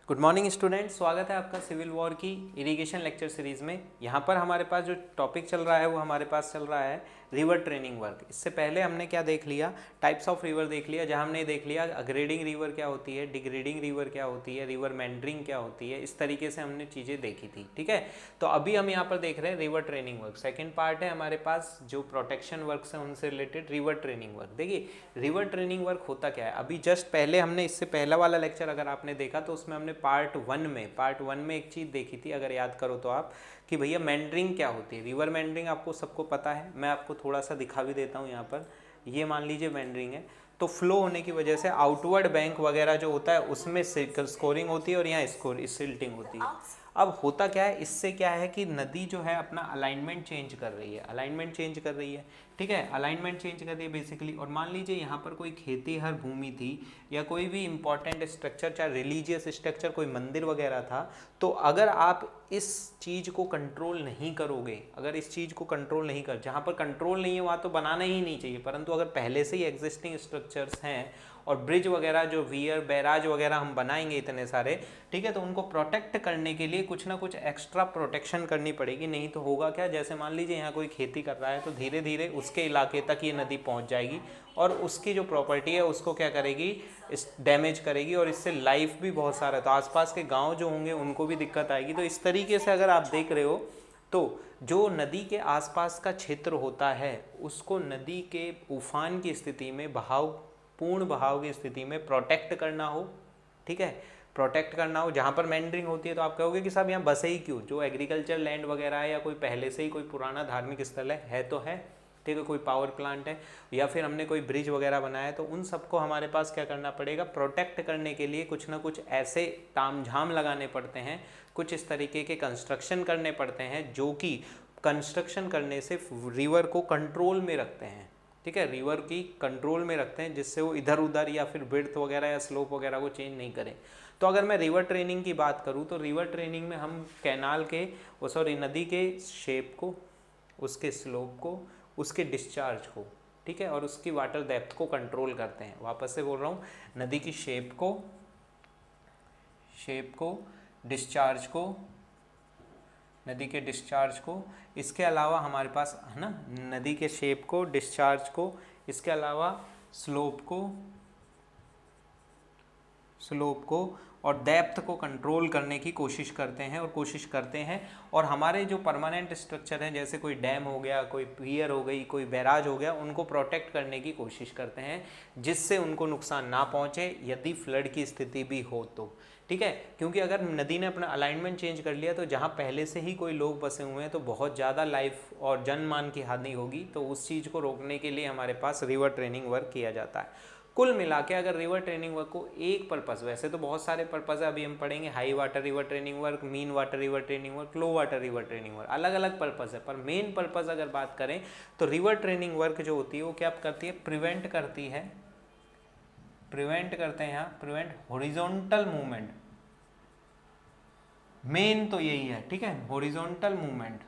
Good morning student, स्वागत है आपका सिविल वॉर की इरिगेशन लेक्चर सीरीज़ में। यहाँ पर हमारे पास जो टॉपिक चल रहा है वो हमारे पास चल रहा है रिवर ट्रेनिंग वर्क। इससे पहले हमने क्या देख लिया, टाइप्स ऑफ रिवर देख लिया, जहाँ हमने देख लिया अग्रेडिंग रिवर क्या होती है, डिग्रेडिंग रिवर क्या होती है, रिवर मेंडरिंग क्या होती है। इस तरीके से हमने चीज़ें देखी थी, ठीक है। तो अभी हम यहाँ पर देख रहे हैं river training work. Second part है हमारे पास जो प्रोटेक्शन वर्क है उनसे रिलेटेड रिवर ट्रेनिंग वर्क। देखिए रिवर ट्रेनिंग वर्क होता क्या है, अभी जस्ट पहले हमने इससे पहला वाला लेक्चर अगर आपने देखा तो उसमें हमने पार्ट वन में एक चीज़ देखी थी, अगर याद करो तो आप, कि भैया मेंडरिंग क्या होती है। रिवर मेंडरिंग आपको सबको पता है, मैं आपको थोड़ा सा दिखा भी देता हूँ यहाँ पर। ये मान लीजिए मेंडरिंग है, तो फ्लो होने की वजह से आउटवर्ड बैंक वगैरह जो होता है उसमें स्कोरिंग होती है और यहाँ सिल्टिंग होती है। अब होता क्या है, इससे क्या है कि नदी जो है अपना अलाइनमेंट चेंज कर रही है, ठीक है, अलाइनमेंट चेंज कर रही है बेसिकली। और मान लीजिए यहाँ पर कोई खेती हर भूमि थी या कोई भी इंपॉर्टेंट स्ट्रक्चर, चाहे रिलीजियस स्ट्रक्चर, कोई मंदिर वगैरह था, तो अगर आप इस चीज़ को कंट्रोल नहीं करोगे, जहाँ पर कंट्रोल नहीं है वहाँ तो बनाना ही नहीं चाहिए। परंतु अगर पहले से ही एग्जिस्टिंग स्ट्रक्चर्स हैं और ब्रिज वगैरह जो वियर बैराज वगैरह हम बनाएंगे इतने सारे, ठीक है, तो उनको प्रोटेक्ट करने के लिए कुछ ना कुछ एक्स्ट्रा प्रोटेक्शन करनी पड़ेगी। नहीं तो होगा क्या, जैसे मान लीजिए यहाँ कोई खेती कर रहा है तो धीरे धीरे उसके इलाके तक ये नदी पहुँच जाएगी और उसकी जो प्रॉपर्टी है उसको क्या करेगी, इस डैमेज करेगी, और इससे लाइफ भी बहुत सारा, तो आसपास के गांव जो होंगे उनको भी दिक्कत आएगी। तो इस तरीके से अगर आप देख रहे हो तो जो नदी के आसपास का क्षेत्र होता है उसको नदी के उफान की स्थिति में, पूर्ण बहाव की स्थिति में प्रोटेक्ट करना हो, ठीक है, प्रोटेक्ट करना हो। जहाँ पर मेंडरिंग होती है तो आप कहोगे कि साहब यहाँ बसे ही क्यों, जो एग्रीकल्चर लैंड वगैरह है या कोई पहले से ही कोई पुराना धार्मिक स्थल है तो है, ठीक है, कोई पावर प्लांट है या फिर हमने कोई ब्रिज वगैरह बनाया है, तो उन सबको हमारे पास क्या करना पड़ेगा, प्रोटेक्ट करने के लिए कुछ ना कुछ ऐसे तामझाम लगाने पड़ते हैं, कुछ इस तरीके के कंस्ट्रक्शन करने पड़ते हैं जो कि कंस्ट्रक्शन करने से रिवर को कंट्रोल में रखते हैं, ठीक है, रिवर की कंट्रोल में रखते हैं, जिससे वो इधर उधर या फिर विड्थ वगैरह या स्लोप वगैरह को चेंज नहीं करें। तो अगर मैं रिवर ट्रेनिंग की बात करूँ तो रिवर ट्रेनिंग में हम कैनाल के नदी के शेप को, उसके स्लोप को, उसके डिस्चार्ज को, ठीक है, और उसकी वाटर डेप्थ को कंट्रोल करते हैं। वापस से बोल रहा हूँ, नदी की शेप को, डिस्चार्ज को, नदी के डिस्चार्ज को, इसके अलावा हमारे पास है ना, नदी के शेप को, डिस्चार्ज को, इसके अलावा स्लोप को और डेप्थ को कंट्रोल करने की कोशिश करते हैं। और हमारे जो परमानेंट स्ट्रक्चर हैं, जैसे कोई डैम हो गया, कोई पियर हो गई, कोई बैराज हो गया, उनको प्रोटेक्ट करने की कोशिश करते हैं जिससे उनको नुकसान ना पहुंचे यदि फ्लड की स्थिति भी हो तो, ठीक है। क्योंकि अगर नदी ने अपना अलाइनमेंट चेंज कर लिया तो जहाँ पहले से ही कोई लोग बसे हुए हैं तो बहुत ज़्यादा लाइफ और जनमान की हानि होगी। तो उस चीज़ को रोकने के लिए हमारे पास रिवर ट्रेनिंग वर्क किया जाता है। कुल मिला के अगर रिवर ट्रेनिंग वर्क को एक पर्पस, वैसे तो बहुत सारे पर्पस है, अभी हम पढ़ेंगे high water river training work, mean water river training work, low water river training work, अलग अलग पर्पस है, पर मेन पर्पस अगर बात करें तो रिवर ट्रेनिंग वर्क जो होती है वो क्या करती है, प्रिवेंट करते हैं यहाँ, प्रिवेंट हॉरिजॉन्टल मूवमेंट, मेन तो यही है, ठीक है, हॉरिजॉन्टल मूवमेंट।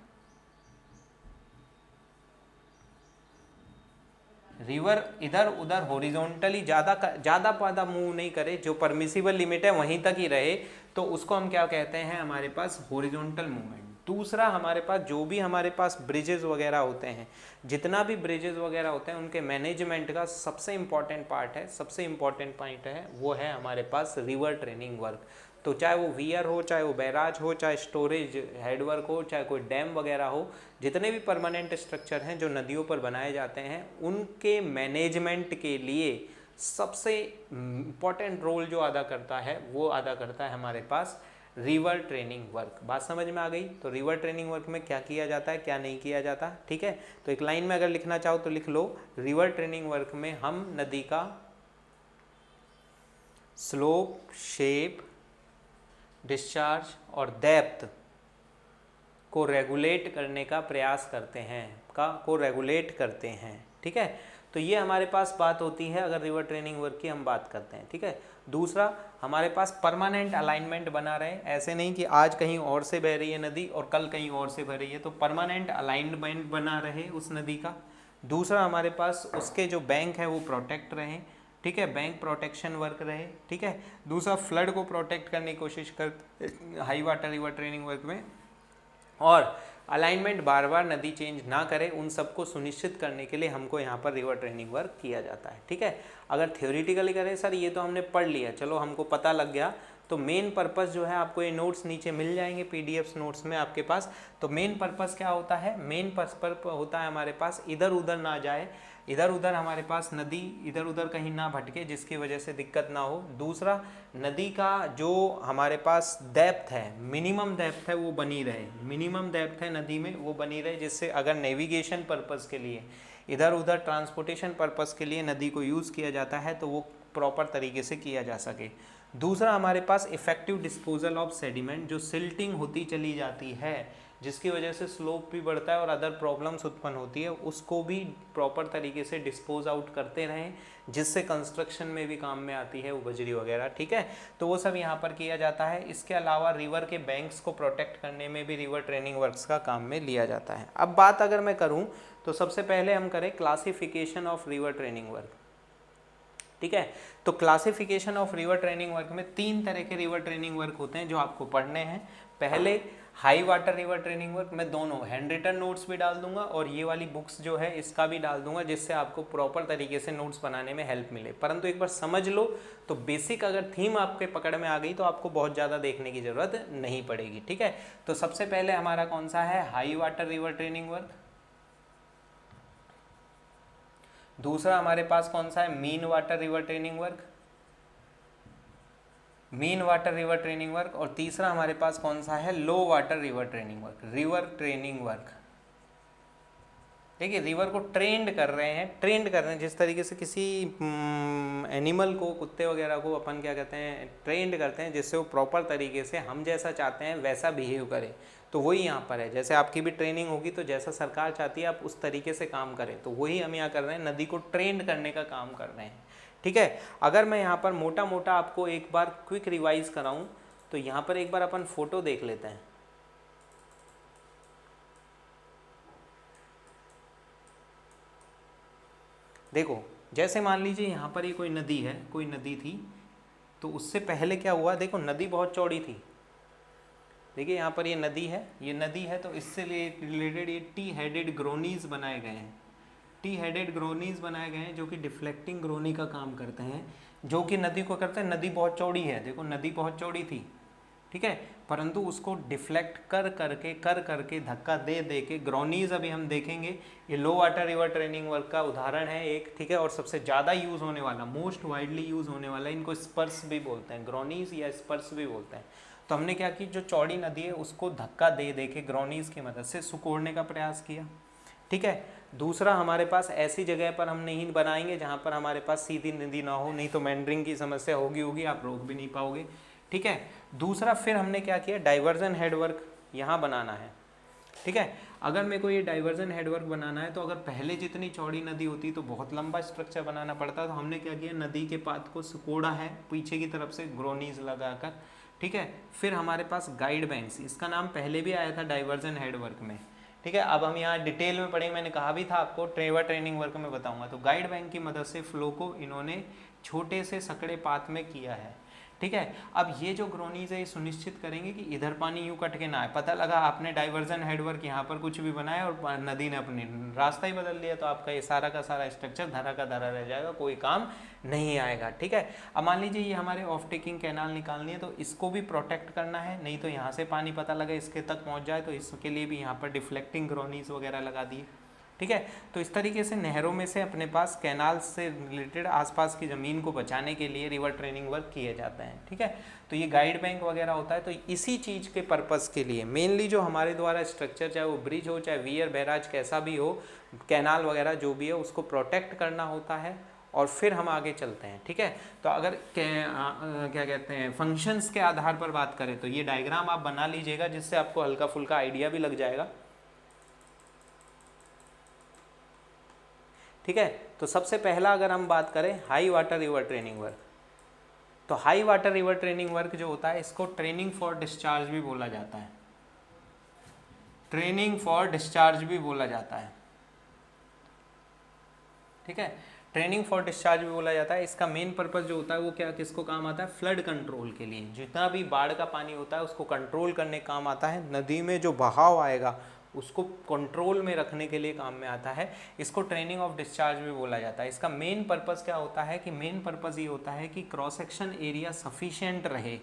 रिवर इधर उधर हॉरिजॉन्टली ज़्यादा मूव नहीं करे, जो परमिसिबल लिमिट है वहीं तक ही रहे, तो उसको हम क्या कहते हैं, हमारे पास हॉरिजॉन्टल मूवमेंट। दूसरा, हमारे पास जो भी हमारे पास ब्रिजेस वगैरह होते हैं, जितना भी ब्रिजेस वगैरह होते हैं, उनके मैनेजमेंट का सबसे इम्पॉर्टेंट पॉइंट है वो है हमारे पास रिवर ट्रेनिंग वर्क। तो चाहे वो वियर हो, चाहे वो बैराज हो, चाहे स्टोरेज हेडवर्क हो, चाहे कोई डैम वगैरह हो, जितने भी परमानेंट स्ट्रक्चर हैं जो नदियों पर बनाए जाते हैं, उनके मैनेजमेंट के लिए सबसे इम्पॉर्टेंट रोल जो अदा करता है वो अदा करता है हमारे पास रिवर ट्रेनिंग वर्क। बात समझ में आ गई। तो रिवर ट्रेनिंग वर्क में क्या किया जाता है, क्या नहीं किया जाता, ठीक है। तो एक लाइन में अगर लिखना चाहो तो लिख लो, रिवर ट्रेनिंग वर्क में हम नदी का स्लोप, शेप, डिस्चार्ज और डेप्थ को रेगुलेट करने का प्रयास करते हैं, ठीक है। तो ये हमारे पास बात होती है अगर रिवर ट्रेनिंग वर्क की हम बात करते हैं, ठीक है। दूसरा, हमारे पास परमानेंट अलाइनमेंट बना रहे, ऐसे नहीं कि आज कहीं और से बह रही है नदी और कल कहीं और से बह रही है, तो परमानेंट अलाइनमेंट बना रहे उस नदी का। दूसरा, हमारे पास उसके जो बैंक है वो प्रोटेक्ट रहें, ठीक है, बैंक प्रोटेक्शन वर्क रहे, ठीक है। दूसरा फ्लड को प्रोटेक्ट करने की कोशिश करते high water river training work में, और अलाइनमेंट बार बार नदी चेंज ना करे, उन सबको सुनिश्चित करने के लिए हमको यहाँ पर रिवर ट्रेनिंग वर्क किया जाता है, ठीक है। अगर थ्योरेटिकली करें सर ये तो हमने पढ़ लिया, चलो हमको पता लग गया, तो मेन पर्पस जो है आपको ये नोट्स नीचे मिल जाएंगे पीडीएफ्स नोट्स में आपके पास। तो मेन पर्पस क्या होता है, मेन पर्पस होता है हमारे पास इधर उधर ना जाए, इधर उधर हमारे पास नदी इधर उधर कहीं ना भटके जिसकी वजह से दिक्कत ना हो। दूसरा, नदी का जो हमारे पास डेप्थ है, मिनिमम डेप्थ है वो बनी रहे, मिनिमम डेप्थ है नदी में वो बनी रहे, जिससे अगर नेविगेशन पर्पस के लिए, इधर उधर ट्रांसपोर्टेशन पर्पस के लिए नदी को यूज़ किया जाता है तो वो प्रॉपर तरीके से किया जा सके। दूसरा, हमारे पास इफेक्टिव डिस्पोजल ऑफ सेडिमेंट, जो सिल्टिंग होती चली जाती है जिसकी वजह से स्लोप भी बढ़ता है और अदर प्रॉब्लम्स उत्पन्न होती है, उसको भी प्रॉपर तरीके से डिस्पोज आउट करते रहें, जिससे कंस्ट्रक्शन में भी काम में आती है वो बजरी वगैरह, ठीक है। तो वो सब यहाँ पर किया जाता है। इसके अलावा रिवर के बैंक्स को प्रोटेक्ट करने में भी रिवर ट्रेनिंग वर्क्स का काम में लिया जाता है। अब बात अगर मैं करूँ तो सबसे पहले हम करें classification of river training work, ठीक है। तो classification of river training work में 3 तरह के रिवर ट्रेनिंग वर्क होते हैं जो आपको पढ़ने हैं। पहले high water river training work, मैं दोनों हैंड रिटन नोट्स भी डाल दूंगा और ये वाली बुक्स जो है इसका भी डाल दूंगा, जिससे आपको प्रॉपर तरीके से नोट्स बनाने में हेल्प मिले। परंतु एक बार समझ लो तो बेसिक अगर थीम आपके पकड़ में आ गई तो आपको बहुत ज़्यादा देखने की ज़रूरत नहीं पड़ेगी, ठीक है। तो सबसे पहले हमारा कौन सा है, high water river training work. दूसरा हमारे पास कौन सा है, mean water river training work, mean water river training work. और तीसरा हमारे पास कौन सा है, low water river training work, river training work. देखिए, रिवर को ट्रेंड कर रहे हैं, जिस तरीके से किसी एनिमल को, कुत्ते वगैरह को अपन क्या कहते हैं, ट्रेंड करते हैं, जिससे वो प्रॉपर तरीके से हम जैसा चाहते हैं वैसा बिहेव करे। तो वही यहाँ पर है, जैसे आपकी भी ट्रेनिंग होगी तो जैसा सरकार चाहती है आप उस तरीके से काम करें, तो वही हम यहाँ कर रहे हैं, नदी को ट्रेंड करने का काम कर रहे हैं, ठीक है। अगर मैं यहाँ पर मोटा मोटा आपको एक बार क्विक रिवाइज कराऊँ तो यहाँ पर एक बार अपन फोटो देख लेते हैं। देखो, जैसे मान लीजिए यहाँ पर ये कोई नदी है, कोई नदी थी, तो उससे पहले क्या हुआ, देखो नदी बहुत चौड़ी थी। देखिए यहाँ पर ये नदी है, ये नदी है, तो इससे रिलेटेड ये टी हेडेड ग्रोनीज बनाए गए हैं, टी हेडेड ग्रोनीज बनाए गए हैं जो कि डिफ्लेक्टिंग ग्रोनी का काम करते हैं, जो कि नदी को करते हैं। नदी बहुत चौड़ी है, देखो नदी बहुत चौड़ी थी, ठीक है, परंतु उसको डिफ्लेक्ट कर करके धक्का दे दे के ग्रोनीज, अभी हम देखेंगे, ये लो वाटर रिवर ट्रेनिंग वर्क का उदाहरण है एक, ठीक है। और सबसे ज़्यादा यूज़ होने वाला, मोस्ट वाइडली यूज़ होने वाला, इनको स्पर्स भी बोलते हैं, ग्रोनीज या स्पर्स भी बोलते हैं। तो हमने क्या की, जो चौड़ी नदी है उसको धक्का दे दे के ग्रोनीज की मदद से सिकोड़ने का प्रयास किया, ठीक है। दूसरा, हमारे पास ऐसी जगह पर हम नहीं बनाएंगे जहाँ पर हमारे पास सीधी नदी ना हो, नहीं तो मेंडरिंग की समस्या होगी, आप रोक भी नहीं पाओगे, ठीक है। दूसरा, फिर हमने क्या किया, डाइवर्जन हेडवर्क यहाँ बनाना है, ठीक है। अगर मेरे को ये डाइवर्जन हेडवर्क बनाना है तो अगर पहले जितनी चौड़ी नदी होती तो बहुत लंबा स्ट्रक्चर बनाना पड़ता, तो हमने क्या किया, नदी के पाथ को सिकोड़ा है पीछे की तरफ से ग्रोनीज लगाकर, ठीक है। फिर हमारे पास गाइड बैंक्स, इसका नाम पहले भी आया था डाइवर्जन हेडवर्क में, ठीक है। अब हम यहाँ डिटेल में पढ़ेंगे, मैंने कहा भी था आपको रिवर ट्रेनिंग वर्क में बताऊंगा। तो गाइड बैंक की मदद से फ्लो को इन्होंने छोटे से सकड़े पाथ में किया है, ठीक है। अब ये जो ग्रोनीज है ये सुनिश्चित करेंगे कि इधर पानी यूँ कट के ना आए। पता लगा आपने डाइवर्जन हेडवर्क यहाँ पर कुछ भी बनाया और नदी ने अपनी रास्ता ही बदल दिया, तो आपका ये सारा का सारा स्ट्रक्चर धरा का धरा रह जाएगा, कोई काम नहीं आएगा, ठीक है। अब मान लीजिए ये हमारे ऑफ टेकिंग कैनाल निकालनी है, तो इसको भी प्रोटेक्ट करना है, नहीं तो यहाँ से पानी पता लगा इसके तक पहुँच जाए, तो इसके लिए भी यहाँ पर डिफ्लेक्टिंग ग्रोनीज वगैरह लगा दिए, ठीक है। तो इस तरीके से नहरों में से अपने पास कैनाल से रिलेटेड आसपास की ज़मीन को बचाने के लिए रिवर ट्रेनिंग वर्क किए जाते हैं, ठीक है। तो ये गाइड बैंक वगैरह होता है, तो इसी चीज़ के पर्पस के लिए मेनली जो हमारे द्वारा स्ट्रक्चर, चाहे वो ब्रिज हो, चाहे वीयर बैराज कैसा भी हो, कैनाल वगैरह जो भी है, उसको प्रोटेक्ट करना होता है और फिर हम आगे चलते हैं, ठीक है। तो अगर क्या कहते हैं, फंक्शंस के आधार पर बात करें तो ये डायग्राम आप बना लीजिएगा, जिससे आपको हल्का फुल्का आइडिया भी लग जाएगा, ठीक है। तो सबसे पहला अगर हम बात करें high water river training work, तो high water river training work जो होता है इसको ट्रेनिंग फॉर डिस्चार्ज भी बोला जाता है, ट्रेनिंग फॉर डिस्चार्ज भी बोला जाता है, ठीक है। ट्रेनिंग फॉर डिस्चार्ज भी बोला जाता है। इसका मेन पर्पस जो होता है वो क्या, किसको काम आता है, फ्लड कंट्रोल के लिए। जितना भी बाढ़ का पानी होता है उसको कंट्रोल करने काम आता है। नदी में जो बहाव आएगा उसको कंट्रोल में रखने के लिए काम में आता है। इसको ट्रेनिंग ऑफ डिस्चार्ज भी बोला जाता है। इसका मेन पर्पस क्या होता है कि मेन पर्पस ये होता है कि क्रॉस सेक्शन एरिया सफिशिएंट रहे,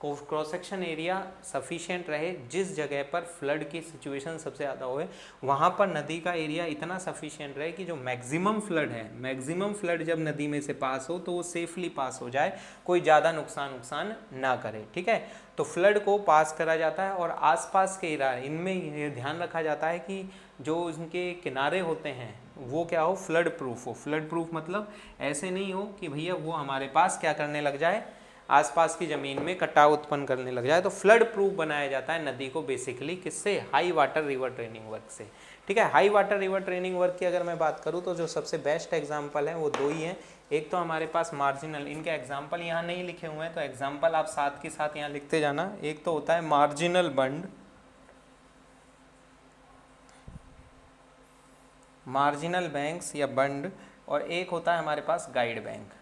क्रॉस सेक्शन एरिया सफिशिएंट रहे। जिस जगह पर फ्लड की सिचुएशन सबसे ज़्यादा होए वहाँ पर नदी का एरिया इतना सफिशिएंट रहे कि जो मैक्सिमम फ्लड है, मैक्सिमम फ्लड जब नदी में से पास हो तो वो सेफली पास हो जाए, कोई ज़्यादा नुकसान ना करे। ठीक है, तो फ्लड को पास करा जाता है। और आसपास के एरिया इनमें ये ध्यान रखा जाता है कि जो इनके किनारे होते हैं वो क्या हो, फ्लड प्रूफ हो। फ्लड प्रूफ मतलब ऐसे नहीं हो कि भैया वो हमारे पास क्या करने लग जाए, आसपास की ज़मीन में कटाव उत्पन्न करने लग जाए। तो फ्लड प्रूफ बनाया जाता है नदी को बेसिकली किससे, high water river training work से। ठीक है, high water river training work की अगर मैं बात करूँ तो जो सबसे बेस्ट एग्जांपल है वो दो ही हैं। एक तो हमारे पास मार्जिनल, इनके एग्जांपल यहाँ नहीं लिखे हुए हैं तो एग्जांपल आप साथ के साथ यहाँ लिखते जाना। एक तो होता है मार्जिनल बंड, मार्जिनल बैंक्स या बंड, और एक होता है हमारे पास गाइड बैंक।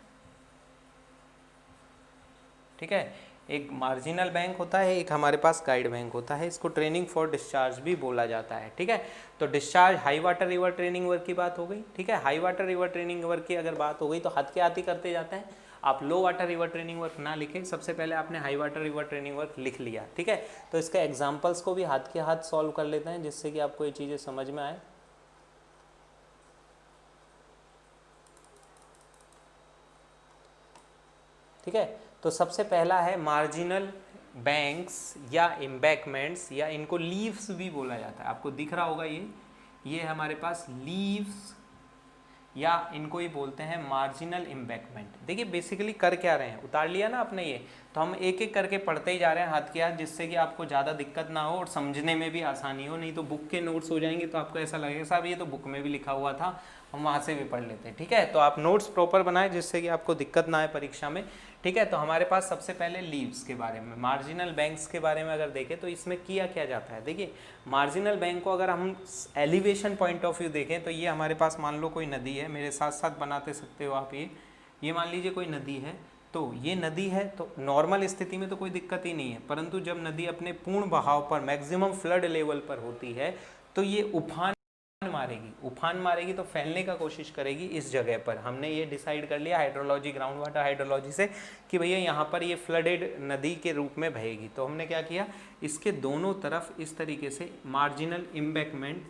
ठीक है, एक मार्जिनल बैंक होता है, एक हमारे पास गाइड बैंक होता है। इसको ट्रेनिंग फॉर डिस्चार्ज भी बोला जाता है। ठीक है, तो discharge high water river training work की बात हो गई। ठीक है, high water river training work की अगर बात हो गई तो हाथ के हाथ ही करते जाते हैं। आप लो वाटर रिवर ट्रेनिंग वर्क ना लिखें, सबसे पहले आपने high water river training work लिख लिया। ठीक है, तो इसके एग्जाम्पल्स को भी हाथ के हाथ सॉल्व कर लेते हैं जिससे कि आपको ये चीज़ें समझ में आए। ठीक है, तो सबसे पहला है मार्जिनल बैंक्स या एम्बैकमेंट्स, या इनको लीव्स भी बोला जाता है। आपको दिख रहा होगा ये हमारे पास लीव्स, या इनको ही बोलते हैं मार्जिनल एम्बैकमेंट। देखिए बेसिकली कर क्या रहे हैं, उतार लिया ना आपने ये, तो हम एक एक करके पढ़ते ही जा रहे हैं हाथ के हाथ, जिससे कि आपको ज़्यादा दिक्कत ना हो और समझने में भी आसानी हो। नहीं तो बुक के नोट्स हो जाएंगे तो आपको ऐसा लगेगा साहब ये तो बुक में भी लिखा हुआ था, हम वहाँ से भी पढ़ लेते हैं। ठीक है, तो आप नोट्स प्रॉपर बनाएं जिससे कि आपको दिक्कत ना आए परीक्षा में। ठीक है, तो हमारे पास सबसे पहले लीव्स के बारे में, मार्जिनल बैंक्स के बारे में अगर देखें तो इसमें किया क्या जाता है। देखिए मार्जिनल बैंक को अगर हम एलिवेशन पॉइंट ऑफ व्यू देखें तो ये हमारे पास मान लो कोई नदी है, मेरे साथ साथ बनाते सकते हो आप। ये मान लीजिए कोई नदी है, तो ये नदी है तो नॉर्मल स्थिति में तो कोई दिक्कत ही नहीं है, परंतु जब नदी अपने पूर्ण बहाव पर मैक्सिमम फ्लड लेवल पर होती है तो ये उफान मारेगी तो फैलने का कोशिश करेगी इस जगह पर। हमने ये डिसाइड कर लिया हाइड्रोलॉजी, ग्राउंड वाटर हाइड्रोलॉजी से कि भैया यहाँ पर ये फ्लडेड नदी के रूप में बहेगी। तो हमने क्या किया, इसके दोनों तरफ इस तरीके से मार्जिनल एम्बैकमेंट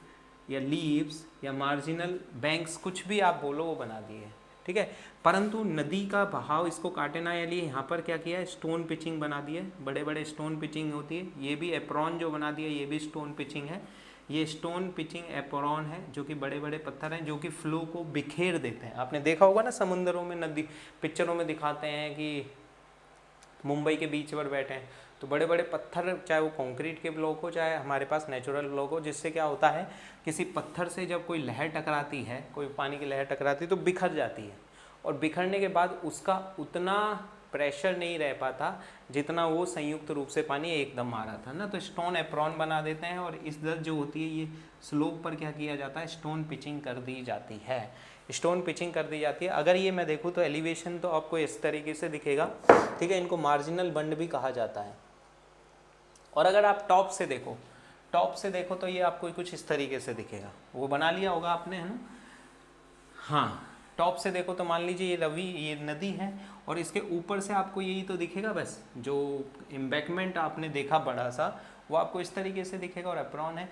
या लीव्स या मार्जिनल बैंक्स, कुछ भी आप बोलो, वो बना दिए। ठीक है, परंतु नदी का बहाव इसको काटे ना, लिए यहाँ पर क्या किया है, स्टोन पिचिंग बना दिए। बड़े बड़े स्टोन पिचिंग होती है, ये भी एप्रॉन जो बना दिया ये भी स्टोन पिचिंग है। ये स्टोन पिचिंग एप्रॉन है जो कि बड़े बड़े पत्थर हैं जो कि फ्लो को बिखेर देते हैं। आपने देखा होगा ना समुद्रों में, नदी पिक्चरों में दिखाते हैं कि मुंबई के बीच पर बैठे हैं तो बड़े बड़े पत्थर, चाहे वो कंक्रीट के ब्लॉक हो चाहे हमारे पास नेचुरल ब्लॉक हो, जिससे क्या होता है किसी पत्थर से जब कोई लहर टकराती है, कोई पानी की लहर टकराती है तो बिखर जाती है, और बिखरने के बाद उसका उतना प्रेशर नहीं रह पाता जितना वो संयुक्त रूप से पानी एकदम आ रहा था ना। तो स्टोन एप्रॉन बना देते हैं और इस दर जो होती है ये स्लोप पर क्या किया जाता है, स्टोन पिचिंग कर दी जाती है। स्टोन पिचिंग कर दी जाती है। अगर ये मैं देखूँ तो एलिवेशन तो आपको इस तरीके से दिखेगा। ठीक है, इनको मार्जिनल बंड भी कहा जाता है। और अगर आप टॉप से देखो तो ये आपको कुछ इस तरीके से दिखेगा। वो बना लिया होगा आपने, है ना। हाँ, टॉप से देखो तो मान लीजिए ये नदी है और इसके ऊपर से आपको यही तो दिखेगा, बस जो एम्बैकमेंट आपने देखा बड़ा सा वो आपको इस तरीके से दिखेगा। और एप्रॉन है,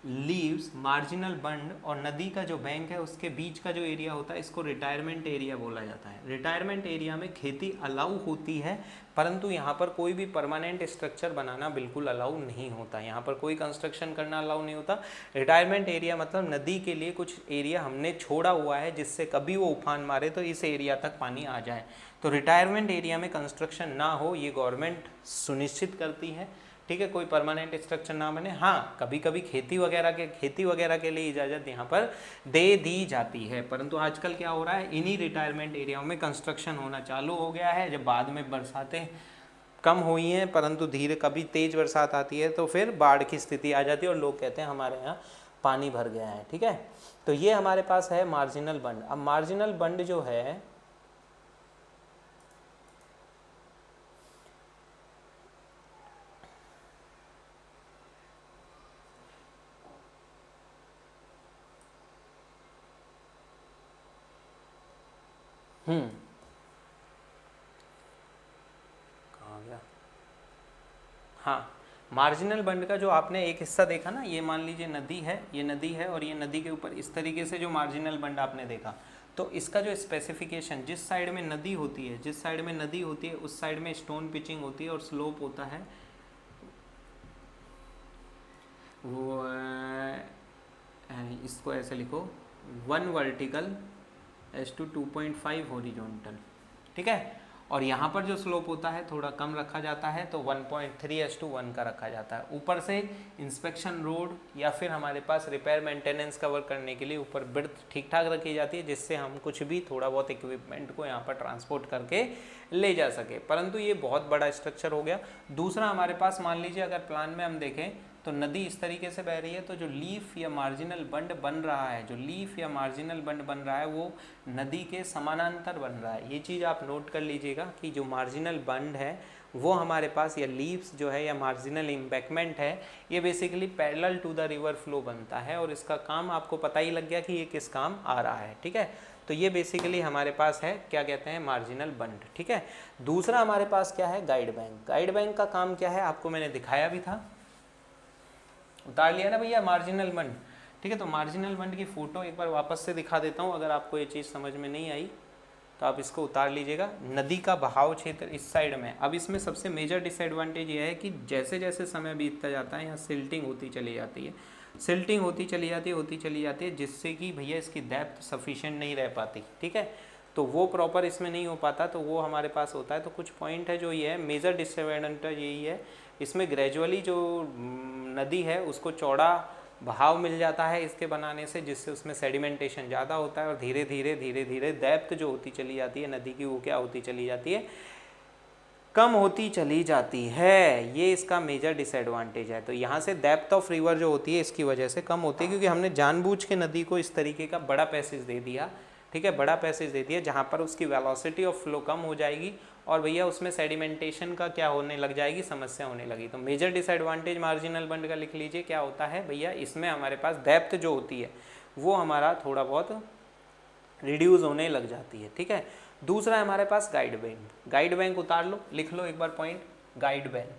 लीव्स, मार्जिनल बंड और नदी का जो बैंक है उसके बीच का जो एरिया होता है इसको रिटायरमेंट एरिया बोला जाता है। रिटायरमेंट एरिया में खेती अलाउ होती है, परंतु यहाँ पर कोई भी परमानेंट स्ट्रक्चर बनाना बिल्कुल अलाउ नहीं होता, यहाँ पर कोई कंस्ट्रक्शन करना अलाउ नहीं होता। रिटायरमेंट एरिया मतलब नदी के लिए कुछ एरिया हमने छोड़ा हुआ है जिससे कभी वो उफान मारे तो इस एरिया तक पानी आ जाए। तो रिटायरमेंट एरिया में कंस्ट्रक्शन ना हो ये गवर्नमेंट सुनिश्चित करती है। ठीक है, कोई परमानेंट स्ट्रक्चर ना बने। हाँ, कभी कभी खेती वगैरह के लिए इजाज़त यहाँ पर दे दी जाती है, परंतु आजकल क्या हो रहा है, इन्हीं रिटायरमेंट एरियाओं में कंस्ट्रक्शन होना चालू हो गया है। जब बाद में बरसातें कम हुई हैं, परंतु धीरे कभी तेज़ बरसात आती है तो फिर बाढ़ की स्थिति आ जाती है और लोग कहते हैं हमारे यहाँ पानी भर गया है। ठीक है, तो ये हमारे पास है मार्जिनल बंड। अब मार्जिनल बंड जो है कहाँ गया, हाँ, मार्जिनल बंड का जो आपने एक हिस्सा देखा ना, ये मान लीजिए नदी है, ये नदी है और ये नदी के ऊपर इस तरीके से जो मार्जिनल बंड आपने देखा, तो इसका जो स्पेसिफिकेशन, जिस साइड में नदी होती है, जिस साइड में नदी होती है उस साइड में स्टोन पिचिंग होती है और स्लोप होता है वो इसको ऐसे लिखो 1 वर्टिकल S/2 2.5 हॉरिजॉन्टल। ठीक है, और यहाँ पर जो स्लोप होता है थोड़ा कम रखा जाता है, तो 1.3:1 का रखा जाता है। ऊपर से इंस्पेक्शन रोड या फिर हमारे पास रिपेयर मेंटेनेंस कवर करने के लिए ऊपर बिर्थ ठीक ठाक रखी जाती है, जिससे हम कुछ भी थोड़ा बहुत इक्विपमेंट को यहाँ पर ट्रांसपोर्ट करके ले जा सके। परंतु ये बहुत बड़ा स्ट्रक्चर हो गया। दूसरा हमारे पास मान लीजिए अगर प्लान में हम देखें तो नदी इस तरीके से बह रही है, तो जो लीफ या मार्जिनल बंड बन रहा है, जो लीफ या मार्जिनल बंड बन रहा है वो नदी के समानांतर बन रहा है। ये चीज़ आप नोट कर लीजिएगा कि जो मार्जिनल बंड है वो हमारे पास, या लीव्स जो है या मार्जिनल इम्बैकमेंट है, ये basically parallel to the river flow बनता है और इसका काम आपको पता ही लग गया कि ये किस काम आ रहा है। ठीक है, तो ये बेसिकली हमारे पास है, क्या कहते हैं, मार्जिनल बंड। ठीक है, दूसरा हमारे पास क्या है, गाइड बैंक। गाइड बैंक का काम क्या है आपको मैंने दिखाया भी था, उतार लिया ना भैया मार्जिनल बंड। ठीक है, तो मार्जिनल बंड की फ़ोटो एक बार वापस से दिखा देता हूँ, अगर आपको ये चीज़ समझ में नहीं आई तो आप इसको उतार लीजिएगा। नदी का बहाव क्षेत्र इस साइड में। अब इसमें सबसे मेजर डिसएडवांटेज ये है कि जैसे जैसे समय बीतता जाता है यहाँ सिल्टिंग होती चली जाती है, सिल्टिंग होती चली जाती है, जिससे कि भैया इसकी डेप्थ सफिशिएंट नहीं रह पाती। ठीक है, तो वो प्रॉपर इसमें नहीं हो पाता, तो वो हमारे पास होता है। तो कुछ पॉइंट है जो ये है, मेजर डिसएडवांटेज यही है, इसमें ग्रेजुअली जो नदी है उसको चौड़ा बहाव मिल जाता है इसके बनाने से, जिससे उसमें सेडिमेंटेशन ज़्यादा होता है और धीरे धीरे डेप्थ जो होती चली जाती है नदी की, वो क्या होती चली जाती है, कम होती चली जाती है। ये इसका मेजर डिसएडवांटेज है। तो यहाँ से डेप्थ ऑफ रिवर जो होती है इसकी वजह से कम होती है, क्योंकि हमने जानबूझ के नदी को इस तरीके का बड़ा पैसेज दे दिया। ठीक है, बड़ा पैसेज दे दिया जहाँ पर उसकी वेलोसिटी ऑफ फ्लो कम हो जाएगी और भैया उसमें सेडिमेंटेशन का क्या होने लग जाएगी, समस्या होने लगी। तो मेजर डिसएडवांटेज मार्जिनल बंड का लिख लीजिए, क्या होता है भैया, इसमें हमारे पास डेप्थ जो होती है वो हमारा थोड़ा बहुत रिड्यूस होने लग जाती है। ठीक है, दूसरा है हमारे पास गाइड बैंक। गाइड बैंक उतार लो, लिख लो एक बार पॉइंट, गाइड बैंक।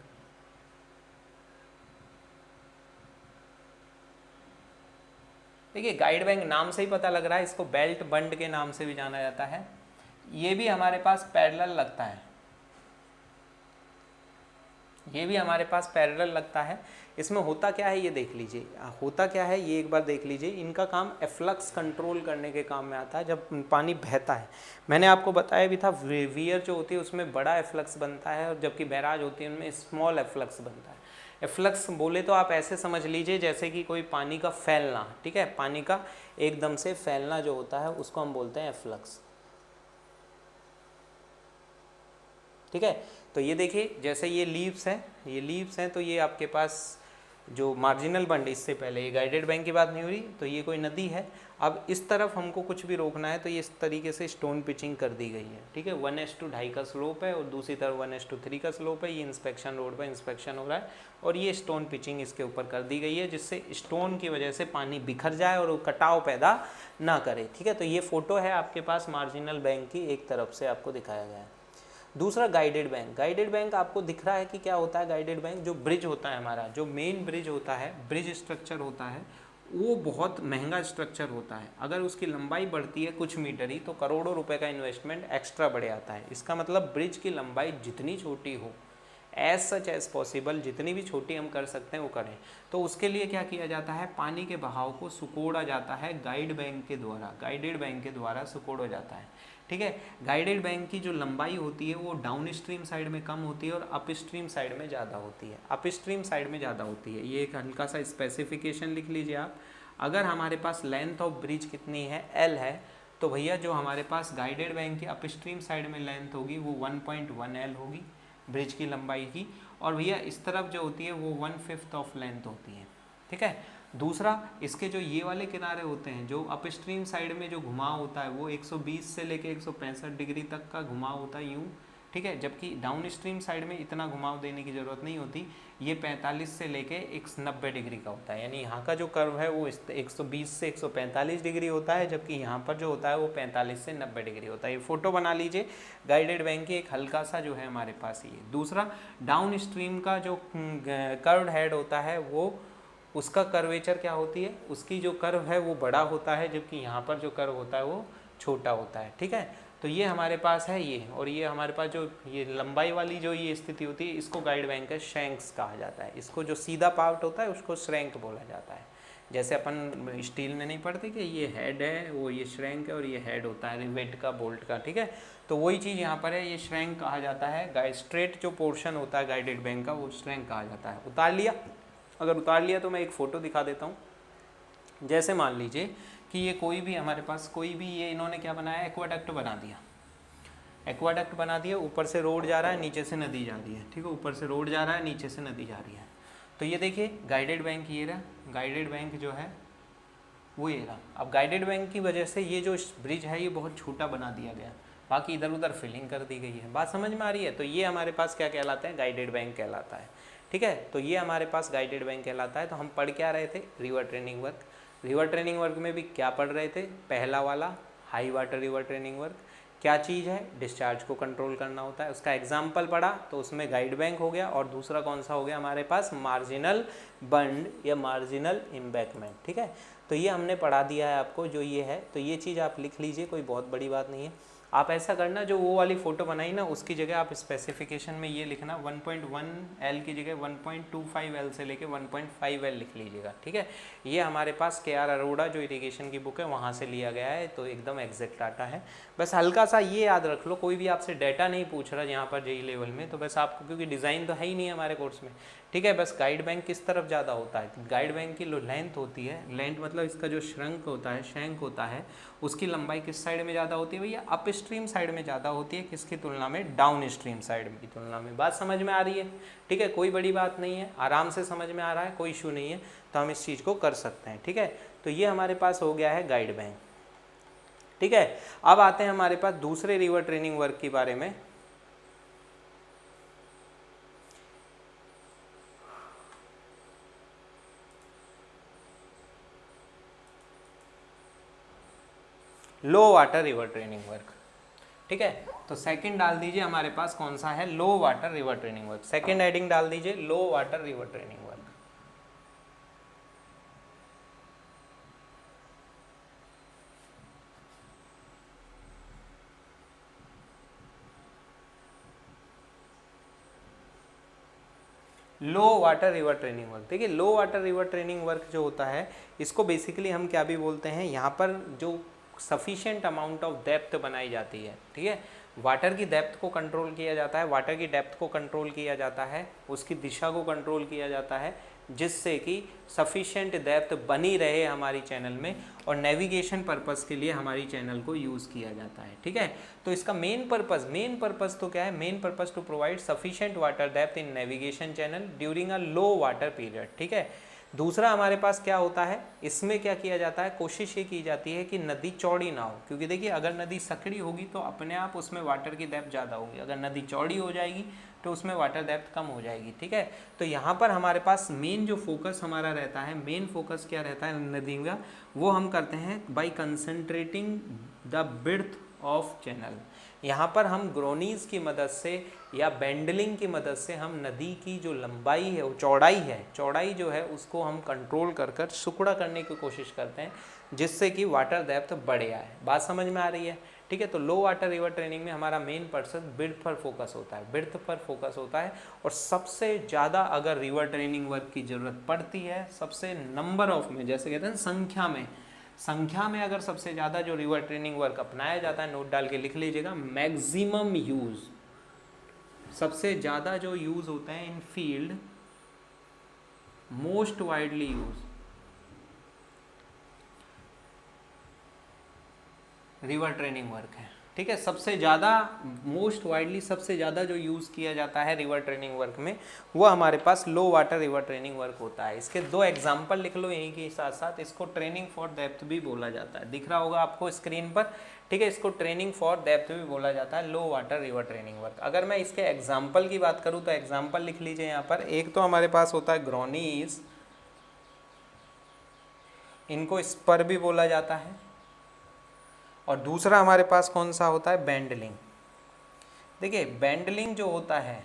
देखिए गाइड बैंक नाम से ही पता लग रहा है, इसको बेल्ट बंड के नाम से भी जाना जाता है। ये भी हमारे पास पैरेलल लगता है, ये भी हमारे पास पैरेलल लगता है। इसमें होता क्या है ये देख लीजिए, होता क्या है ये एक बार देख लीजिए। इनका काम एफ्लक्स कंट्रोल करने के काम में आता है जब पानी बहता है। मैंने आपको बताया भी था, वियर जो होती है उसमें बड़ा एफ्लक्स बनता है और जबकि बैराज होती है उनमें स्मॉल एफ्लक्स बनता है। एफ्लक्स बोले तो आप ऐसे समझ लीजिए जैसे कि कोई पानी का फैलना। ठीक है, पानी का एकदम से फैलना जो होता है उसको हम बोलते हैं एफ्लक्स। ठीक है, तो ये देखिए जैसे ये लीव्स हैं, ये लीव्स हैं, तो ये आपके पास जो मार्जिनल बंड, इससे पहले ये गाइडेड बैंक की बात नहीं हो रही, तो ये कोई नदी है। अब इस तरफ हमको कुछ भी रोकना है तो ये इस तरीके से स्टोन पिचिंग कर दी गई है। ठीक है, 1:2.5 का स्लोप है और दूसरी तरफ 1:3 का स्लोप है। ये इंस्पेक्शन रोड पर इंस्पेक्शन हो रहा है और ये स्टोन पिचिंग इसके ऊपर कर दी गई है, जिससे स्टोन की वजह से पानी बिखर जाए और वो कटाव पैदा ना करे। ठीक है, तो ये फोटो है आपके पास मार्जिनल बैंक की, एक तरफ से आपको दिखाया गया है। दूसरा गाइडेड बैंक। गाइडेड बैंक आपको दिख रहा है कि क्या होता है गाइडेड बैंक, जो ब्रिज होता है हमारा, जो मेन ब्रिज होता है, ब्रिज स्ट्रक्चर होता है, वो बहुत महंगा स्ट्रक्चर होता है। अगर उसकी लंबाई बढ़ती है कुछ मीटर ही तो करोड़ों रुपए का इन्वेस्टमेंट एक्स्ट्रा बढ़ जाता है। इसका मतलब ब्रिज की लंबाई जितनी छोटी हो, एज सच एज पॉसिबल, जितनी भी छोटी हम कर सकते हैं वो करें। तो उसके लिए क्या किया जाता है, पानी के बहाव को सुकोड़ा जाता है गाइड बैंक के द्वारा, गाइडेड बैंक के द्वारा सुकोड़ा जाता है। ठीक है, गाइडेड बैंक की जो लंबाई होती है वो डाउन स्ट्रीम साइड में कम होती है और अप स्ट्रीम साइड में ज़्यादा होती है, अप स्ट्रीम साइड में ज़्यादा होती है। ये एक हल्का सा स्पेसिफिकेशन लिख लीजिए आप। अगर हमारे पास लेंथ ऑफ ब्रिज कितनी है, L है, तो भैया जो हमारे पास गाइडेड बैंक की अप स्ट्रीम साइड में लेंथ होगी वो 1.1 L होगी ब्रिज की लंबाई की, और भैया इस तरफ जो होती है वो 1/5 ऑफ लेंथ होती है। ठीक है, दूसरा, इसके जो ये वाले किनारे होते हैं, जो अपस्ट्रीम साइड में जो घुमाव होता है वो 120 से लेके 165 डिग्री तक का घुमाव होता है यूँ, ठीक है, जबकि डाउन स्ट्रीम साइड में इतना घुमाव देने की ज़रूरत नहीं होती, ये 45 से लेके 190 डिग्री का होता है। यानी यहाँ का जो कर्व है वो 120 से 145 डिग्री होता है, जबकि यहाँ पर जो होता है वो 45 से 90 डिग्री होता है। ये फोटो बना लीजिए गाइडेड बैंक की, एक हल्का सा जो है हमारे पास ये। दूसरा, डाउन स्ट्रीम का जो कर्व्ड हेड होता है वो, उसका कर्वेचर क्या होती है, उसकी जो कर्व है वो बड़ा होता है, जबकि यहाँ पर जो कर्व होता है वो छोटा होता है, ठीक है। तो ये हमारे पास है ये, और ये हमारे पास जो ये लंबाई वाली जो ये स्थिति होती है, इसको गाइड बैंक का श्रैंक्स कहा जाता है। इसको जो सीधा पार्ट होता है उसको श्रैंक बोला जाता है। जैसे अपन स्टील में नहीं पढ़ते कि ये हेड है, वो ये श्रैंक है, और ये हेड होता है रिवेट का, बोल्ट का, ठीक है। तो वही चीज़ यहाँ पर है, ये श्रैंक कहा जाता है। स्ट्रेट जो पोर्शन होता है गाइडेड बैंक का वो श्रैंक कहा जाता है। उतार लिया, अगर उतार लिया तो मैं एक फ़ोटो दिखा देता हूँ। जैसे मान लीजिए कि ये कोई भी हमारे पास कोई भी, ये इन्होंने क्या बनाया, एक्वाडक्ट बना दिया। एक्वाडक्ट बना दिया, ऊपर से रोड जा रहा है, नीचे से नदी जा रही है, ठीक है, ऊपर से रोड जा रहा है, नीचे से नदी जा रही है। तो ये देखिए गाइडेड बैंक ये रहा, गाइडेड बैंक जो है वो ये रहा। अब गाइडेड बैंक की वजह से ये जो ब्रिज है ये बहुत छोटा बना दिया गया, बाकी इधर उधर फिलिंग कर दी गई है। बात समझ में आ रही है। तो ये हमारे पास क्या कहलाता है, गाइडेड बैंक कहलाता है, ठीक है। तो ये हमारे पास गाइडेड बैंक कहलाता है। तो हम पढ़ क्या रहे थे, river training work. River training work में भी क्या पढ़ रहे थे, पहला वाला high water river training work क्या चीज़ है, डिस्चार्ज को कंट्रोल करना होता है। उसका एग्जाम्पल पढ़ा तो उसमें गाइड बैंक हो गया, और दूसरा कौन सा हो गया हमारे पास, मार्जिनल बंड या मार्जिनल एम्बैंकमेंट, ठीक है। तो ये हमने पढ़ा दिया है आपको, जो ये है। तो ये चीज़ आप लिख लीजिए, कोई बहुत बड़ी बात नहीं है। आप ऐसा करना, जो वो वाली फ़ोटो बनाई ना उसकी जगह आप स्पेसिफिकेशन में ये लिखना 1.1 L की जगह 1.25 L से लेके 1.5 L लिख लीजिएगा, ठीक है। ये हमारे पास KR अरोड़ा जो इरिगेशन की बुक है वहाँ से लिया गया है, तो एकदम एग्जैक्ट डाटा है। बस हल्का सा ये याद रख लो, कोई भी आपसे डाटा नहीं पूछ रहा यहाँ पर JEE लेवल में, तो बस आपको, क्योंकि डिज़ाइन तो है ही नहीं हमारे कोर्स में, ठीक है। बस गाइड बैंक किस तरफ ज़्यादा होता है, गाइड बैंक की जो लेंथ होती है, लेंथ मतलब इसका जो श्रंक होता है, शैंक होता है, उसकी लंबाई किस साइड में ज़्यादा होती है भैया, अप स्ट्रीम साइड में ज़्यादा होती है, किसकी तुलना में, डाउन स्ट्रीम साइड की तुलना में। बात समझ में आ रही है, ठीक है, कोई बड़ी बात नहीं है, आराम से समझ में आ रहा है, कोई इशू नहीं है, तो हम इस चीज़ को कर सकते हैं, ठीक है। तो ये हमारे पास हो गया है गाइड बैंक, ठीक है। अब आते हैं हमारे पास दूसरे रिवर ट्रेनिंग वर्क के बारे में। लो वाटर रिवर ट्रेनिंग वर्क, ठीक है। तो सेकंड डाल दीजिए हमारे पास कौन सा है, low water river training work. Second heading डाल दीजिए low water river training work. Low water river training work, देखिए low water river training work जो होता है, इसको बेसिकली हम क्या भी बोलते हैं, यहाँ पर जो सफिशिएंट अमाउंट ऑफ डेप्थ बनाई जाती है, ठीक है। वाटर की डेप्थ को कंट्रोल किया जाता है, वाटर की डेप्थ को कंट्रोल किया जाता है, उसकी दिशा को कंट्रोल किया जाता है, जिससे कि सफिशिएंट डेप्थ बनी रहे हमारी चैनल में, और नेविगेशन पर्पस के लिए हमारी चैनल को यूज़ किया जाता है, ठीक है। तो इसका मेन पर्पस तो क्या है, main purpose to provide sufficient water depth in navigation channel during a low water period, ठीक है। दूसरा हमारे पास क्या होता है, इसमें क्या किया जाता है, कोशिश ये की जाती है कि नदी चौड़ी ना हो, क्योंकि देखिए अगर नदी सकड़ी होगी तो अपने आप उसमें वाटर की डेप्थ ज़्यादा होगी, अगर नदी चौड़ी हो जाएगी तो उसमें वाटर डेप्थ कम हो जाएगी, ठीक है। तो यहाँ पर हमारे पास मेन जो फोकस हमारा रहता है, मेन फोकस क्या रहता है नदी का, वो हम करते हैं by concentrating the width of channel. यहाँ पर हम ग्रोनीज की मदद से या बेंडलिंग की मदद से हम नदी की जो लंबाई है, वो चौड़ाई जो है उसको हम कंट्रोल कर कर सुकड़ा करने की कोशिश करते हैं, जिससे कि वाटर डेप्थ बढ़े आए। बात समझ में आ रही है, ठीक है। तो लो वाटर रिवर ट्रेनिंग में हमारा मेन पर्सन बिर्थ पर फोकस होता है, और सबसे ज़्यादा अगर रिवर ट्रेनिंग वर्क की ज़रूरत पड़ती है, सबसे नंबर ऑफ में, जैसे कहते हैं संख्या में अगर सबसे ज़्यादा जो रिवर ट्रेनिंग वर्क अपनाया जाता है, नोट डाल के लिख लीजिएगा, मैक्सिमम यूज़, सबसे ज़्यादा जो यूज़ होता है in field, most widely use, river training work है, ठीक है। सबसे ज़्यादा मोस्ट वाइडली सबसे ज़्यादा जो यूज़ किया जाता है रिवर ट्रेनिंग वर्क में वो हमारे पास लो वाटर रिवर ट्रेनिंग वर्क होता है। इसके 2 एग्जाम्पल लिख लो यहीं के साथ साथ। इसको ट्रेनिंग फॉर डेप्थ भी बोला जाता है, दिख रहा होगा आपको स्क्रीन पर, ठीक है। इसको ट्रेनिंग फॉर डेप्थ भी बोला जाता है, low water river training work. अगर मैं इसके एग्जाम्पल की बात करूँ तो एग्जाम्पल लिख लीजिए यहाँ पर। एक तो हमारे पास होता है ग्रोनीज, इनको स्पर भी बोला जाता है, और दूसरा हमारे पास कौन सा होता है, बेंडलिंग। देखिए बेंडलिंग जो होता है,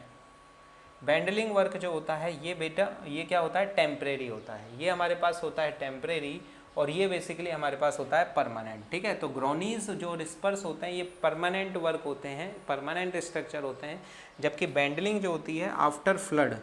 बेंडलिंग वर्क जो होता है ये बेटा ये क्या होता है, टेम्परेरी होता है। ये हमारे पास होता है टेम्परेरी, और ये बेसिकली हमारे पास होता है परमानेंट, ठीक है। तो ग्रोनीज जो रिस्पर्स होते हैं ये परमानेंट वर्क होते हैं, परमानेंट स्ट्रक्चर होते हैं, जबकि बेंडलिंग जो होती है आफ्टर फ्लड,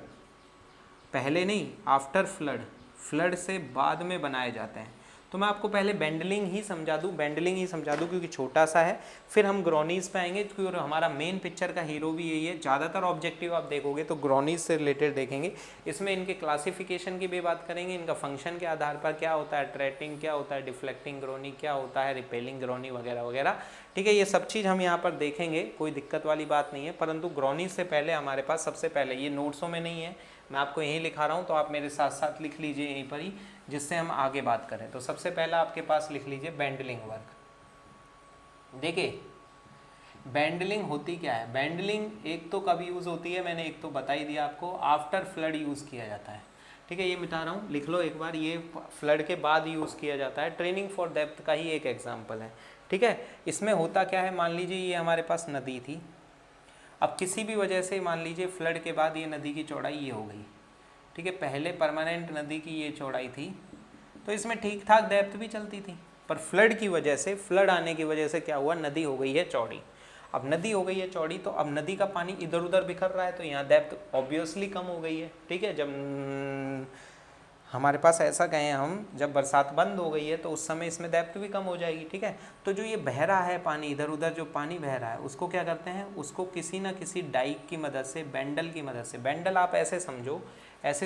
पहले नहीं आफ्टर फ्लड, फ्लड से बाद में बनाए जाते हैं। तो मैं आपको पहले बेंडलिंग ही समझा दूं, बेंडलिंग ही समझा दूं क्योंकि छोटा सा है, फिर हम ग्रोनीज पे आएंगे क्योंकि हमारा मेन पिक्चर का हीरो भी यही है। ज़्यादातर ऑब्जेक्टिव आप देखोगे तो ग्रोनीज से रिलेटेड देखेंगे। इसमें इनके क्लासिफिकेशन की भी बात करेंगे, इनका फंक्शन के आधार पर क्या होता है, अट्रैक्टिंग क्या होता है, डिफ्लेक्टिंग ग्रोनी क्या होता है, रिपेलिंग ग्रोनी वगैरह वगैरह, ठीक है। ये सब चीज़ हम यहाँ पर देखेंगे, कोई दिक्कत वाली बात नहीं है। परंतु ग्रोनीज से पहले हमारे पास सबसे पहले, ये नोट्सों में नहीं है, मैं आपको यहीं लिखा रहा हूँ, तो आप मेरे साथ साथ लिख लीजिए यहीं पर ही, जिससे हम आगे बात करें। तो सबसे पहला आपके पास लिख लीजिए बेंडलिंग वर्क। देखिए बेंडलिंग होती क्या है, बेंडलिंग एक तो कब यूज़ होती है, मैंने एक तो बता ही दिया आपको, आफ्टर फ्लड यूज़ किया जाता है, ठीक है। ये मिटा रहा हूँ, लिख लो एक बार, ये फ्लड के बाद यूज़ किया जाता है। ट्रेनिंग फॉर डेप्थ का ही एक एग्जाम्पल है, ठीक है। इसमें होता क्या है, मान लीजिए ये हमारे पास नदी थी, अब किसी भी वजह से मान लीजिए फ्लड के बाद ये नदी की चौड़ाई ये हो गई, ठीक है। पहले परमानेंट नदी की ये चौड़ाई थी, तो इसमें ठीक ठाक डेप्थ भी चलती थी, पर फ्लड की वजह से, फ्लड आने की वजह से क्या हुआ, नदी हो गई है चौड़ी। अब नदी हो गई है चौड़ी, तो अब नदी का पानी इधर उधर बिखर रहा है, तो यहाँ डेप्थ ऑब्वियसली कम हो गई है, ठीक है। जब हमारे पास ऐसा कहें हम, जब बरसात बंद हो गई है तो उस समय इसमें डेप्थ भी कम हो जाएगी, ठीक है। तो जो ये बह रहा है पानी, इधर उधर जो पानी बह रहा है, उसको क्या करते हैं, उसको किसी ना किसी डाइक की मदद से, बेंडल की मदद से, बेंडल आप ऐसे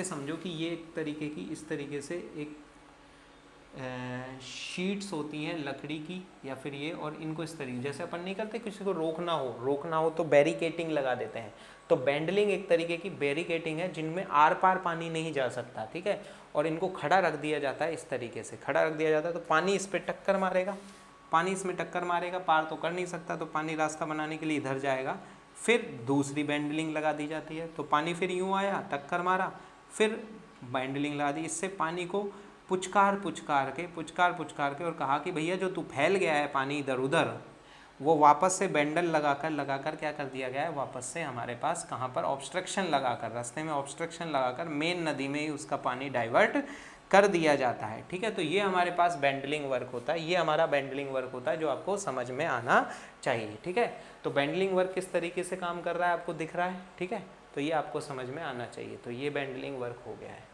समझो कि ये एक तरीके की, इस तरीके से एक शीट्स होती हैं लकड़ी की या फिर ये, और इनको इस तरीके, जैसे अपन नहीं करते किसी को रोकना हो तो बैरिकेटिंग लगा देते हैं। तो बेंडलिंग एक तरीके की बैरिकेटिंग है जिनमें आर पार पानी नहीं जा सकता, ठीक है। और इनको खड़ा रख दिया जाता है, इस तरीके से खड़ा रख दिया जाता है, तो पानी इस पर टक्कर मारेगा, पानी इसमें टक्कर मारेगा, पार तो कर नहीं सकता, तो पानी रास्ता बनाने के लिए इधर जाएगा। फिर दूसरी बेंडलिंग लगा दी जाती है, तो पानी फिर यूँ आया, टक्कर मारा, फिर बेंडलिंग लगा दी। इससे पानी को पुचकार पुचकार के और कहा कि भैया जो तू फैल गया है पानी इधर उधर, वो वापस से बेंडल लगाकर क्या कर दिया गया है, वापस से हमारे पास कहाँ पर, ऑब्स्ट्रक्शन लगाकर, रास्ते में ऑब्स्ट्रक्शन लगाकर मेन नदी में ही उसका पानी डाइवर्ट कर दिया जाता है, ठीक है। तो ये हमारे पास बेंडलिंग वर्क होता है, ये हमारा बेंडलिंग वर्क होता है जो आपको समझ में आना चाहिए, ठीक है। तो बेंडलिंग वर्क किस तरीके से काम कर रहा है आपको दिख रहा है, ठीक है। तो ये आपको समझ में आना चाहिए। तो ये बेंडलिंग वर्क हो गया है,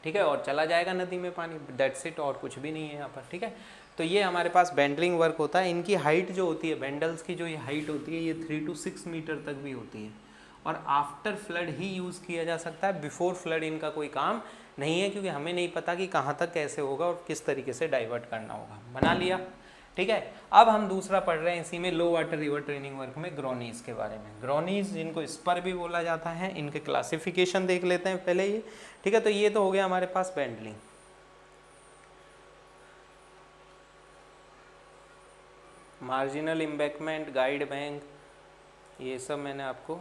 ठीक है, और चला जाएगा नदी में पानी, दैट्स इट, और कुछ भी नहीं है यहाँ पर, ठीक है। तो ये हमारे पास बेंडलिंग वर्क होता है। इनकी हाइट जो होती है, बेंडल्स की जो ये हाइट होती है, ये 3 to 6 मीटर तक भी होती है, और आफ्टर फ्लड ही यूज़ किया जा सकता है, बिफोर फ्लड इनका कोई काम नहीं है, क्योंकि हमें नहीं पता कि कहाँ तक कैसे होगा और किस तरीके से डाइवर्ट करना होगा। बना लिया, ठीक है। अब हम दूसरा पढ़ रहे हैं इसी में, लो वाटर रिवर ट्रेनिंग वर्क में ग्रोनीज के बारे में। ग्रोनीज जिनको स्पर भी बोला जाता है, इनके क्लासिफिकेशन देख लेते हैं पहले ये, ठीक है। तो ये तो हो गया हमारे पास बेंडलिंग। मार्जिनल एम्बैंकमेंट, गाइड बैंक, ये सब मैंने आपको